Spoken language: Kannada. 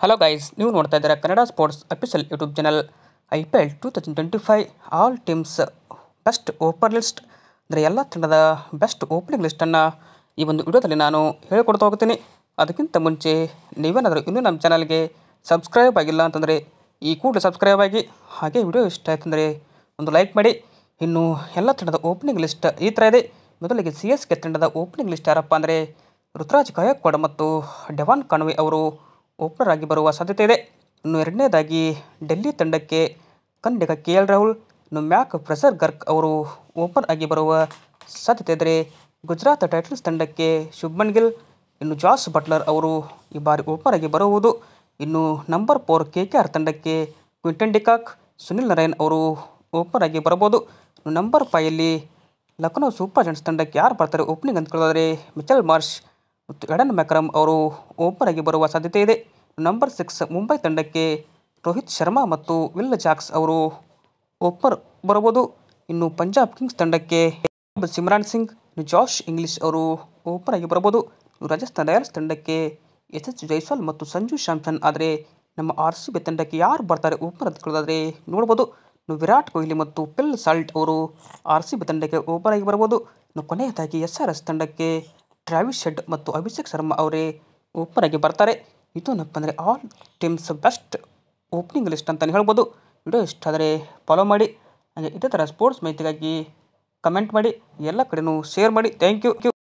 ಹಲೋ ಗೈಸ್, ನೀವು ನೋಡ್ತಾ ಇದ್ದೀರಾ Kannada sports official YouTube channel. IPL 2025 all teams best open list ಅಂದರೆ ಎಲ್ಲ ತಂಡದ ಬೆಸ್ಟ್ ಓಪನಿಂಗ್ ಲಿಸ್ಟನ್ನು ಈ ಒಂದು ವಿಡಿಯೋದಲ್ಲಿ ನಾನು ಹೇಳಿಕೊಡ್ತಾ ಹೋಗ್ತೀನಿ. ಅದಕ್ಕಿಂತ ಮುಂಚೆ ನೀವೇನಾದರೂ ಇನ್ನೂ ನಮ್ಮ ಚಾನಲ್ಗೆ ಸಬ್ಸ್ಕ್ರೈಬ್ ಆಗಿಲ್ಲ ಅಂತಂದರೆ ಈ ಕೂಡಲೇ ಸಬ್ಸ್ಕ್ರೈಬ್ ಆಗಿ, ಹಾಗೆ ವಿಡಿಯೋ ಇಷ್ಟ ಆಯ್ತಂದರೆ ಒಂದು ಲೈಕ್ ಮಾಡಿ. ಇನ್ನು ಎಲ್ಲ ತಂಡದ ಓಪನಿಂಗ್ ಲಿಸ್ಟ್ ಈ ಥರ ಇದೆ. ಮೊದಲಿಗೆ CSK ತಂಡದ ಓಪನಿಂಗ್ ಲಿಸ್ಟ್ ಯಾರಪ್ಪ ಅಂದರೆ ಋತುರಾಜ್ ಗಾಯಕ್ವಾಡ್ ಮತ್ತು ಡೆವಾನ್ ಕಾನ್ವೆ ಅವರು ಓಪನರ್ ಆಗಿ ಬರುವ ಸಾಧ್ಯತೆ ಇದೆ. ಇನ್ನು ಎರಡನೇದಾಗಿ ಡೆಲ್ಲಿ ತಂಡಕ್ಕೆ ಕನ್ನಡಿಗ KL ರಾಹುಲ್, ಇನ್ನು ಮ್ಯಾಕ್ ಫ್ರೆಸರ್-ಗರ್ಕ್ ಅವರು ಓಪನರ್ ಆಗಿ ಬರುವ ಸಾಧ್ಯತೆ ಇದ್ದರೆ, ಗುಜರಾತ್ ಟೈಟನ್ಸ್ ತಂಡಕ್ಕೆ ಶುಭ್ಮನ್ ಗಿಲ್, ಇನ್ನು ಜಾಸ್ ಬಟ್ಲರ್ ಅವರು ಈ ಬಾರಿ ಓಪನರ್ ಆಗಿ ಬರುವುದು. ಇನ್ನು ನಂಬರ್ 4 KKR ತಂಡಕ್ಕೆ ಕ್ವಿಂಟನ್ ಡಿಕಾಕ್, ಸುನಿಲ್ ನರೈನ್ ಅವರು ಓಪನರ್ ಆಗಿ ಬರಬಹುದು. ಇನ್ನು ನಂಬರ್ 5 ಲಕ್ನೋ ಸೂಪರ್ ಜೈಂಟ್ಸ್ ತಂಡಕ್ಕೆ ಯಾರು ಬರ್ತಾರೆ ಓಪನಿಂಗ್ ಅಂದ್ಕೊಳ್ಳೋದಾದರೆ ಮಿಚೆಲ್ ಮಾರ್ಷ್ ಮತ್ತು ಎಡನ್ ಮ್ಯಾಕ್ರಮ್ ಅವರು ಓಪನರ್ ಆಗಿ ಬರುವ ಸಾಧ್ಯತೆ ಇದೆ. ನಂಬರ್ 6 ಮುಂಬೈ ತಂಡಕ್ಕೆ ರೋಹಿತ್ ಶರ್ಮಾ ಮತ್ತು ವಿಲ್ ಜಾಕ್ಸ್ ಅವರು ಓಪನರ್ ಬರಬಹುದು. ಇನ್ನು ಪಂಜಾಬ್ ಕಿಂಗ್ಸ್ ತಂಡಕ್ಕೆ ಸಿಮ್ರಾನ್ ಸಿಂಗ್, ಜಾಶ್ ಇಂಗ್ಲಿಷ್ ಅವರು ಓಪನರ್ ಆಗಿ ಬರಬಹುದು. ರಾಜಸ್ಥಾನ್ ರಾಯಲ್ಸ್ ತಂಡಕ್ಕೆ SS ಜೈಸ್ವಾಲ್ ಮತ್ತು ಸಂಜು ಸ್ಯಾಮ್ಸನ್. ಆದರೆ ನಮ್ಮ RCB ತಂಡಕ್ಕೆ ಯಾರು ಬರ್ತಾರೆ ಓಪನರ್ ಅಂದ್ಕೊಳ್ಳೋದಾದರೆ ನೋಡ್ಬೋದು, ವಿರಾಟ್ ಕೊಹ್ಲಿ ಮತ್ತು ಫಿಲ್ ಸಾಲ್ಟ್ ಅವರು RCB ತಂಡಕ್ಕೆ ಓಪನರ್ ಆಗಿ ಬರಬಹುದು. ಇನ್ನು ಕೊನೆಯದಾಗಿ SRH ತಂಡಕ್ಕೆ ಟ್ರಾವಿಸ್ ಹೆಡ್ ಮತ್ತು ಅಭಿಷೇಕ್ ಶರ್ಮಾ ಅವರೇ ಓಪನರ್ ಆಗಿ ಬರ್ತಾರೆ. ಇದು ಏನಪ್ಪ ಅಂದರೆ all teams best opening list ಅಂತಲೇ ಹೇಳ್ಬೋದು. ವಿಡಿಯೋ ಇಷ್ಟ ಆದರೆ ಫಾಲೋ ಮಾಡಿ, ಹಾಗೆ ಇದೇ ಥರ ಸ್ಪೋರ್ಟ್ಸ್ ಮಾಹಿತಿಗಾಗಿ ಕಮೆಂಟ್ ಮಾಡಿ, ಎಲ್ಲ ಕಡೆಯೂ ಶೇರ್ ಮಾಡಿ. Thank you.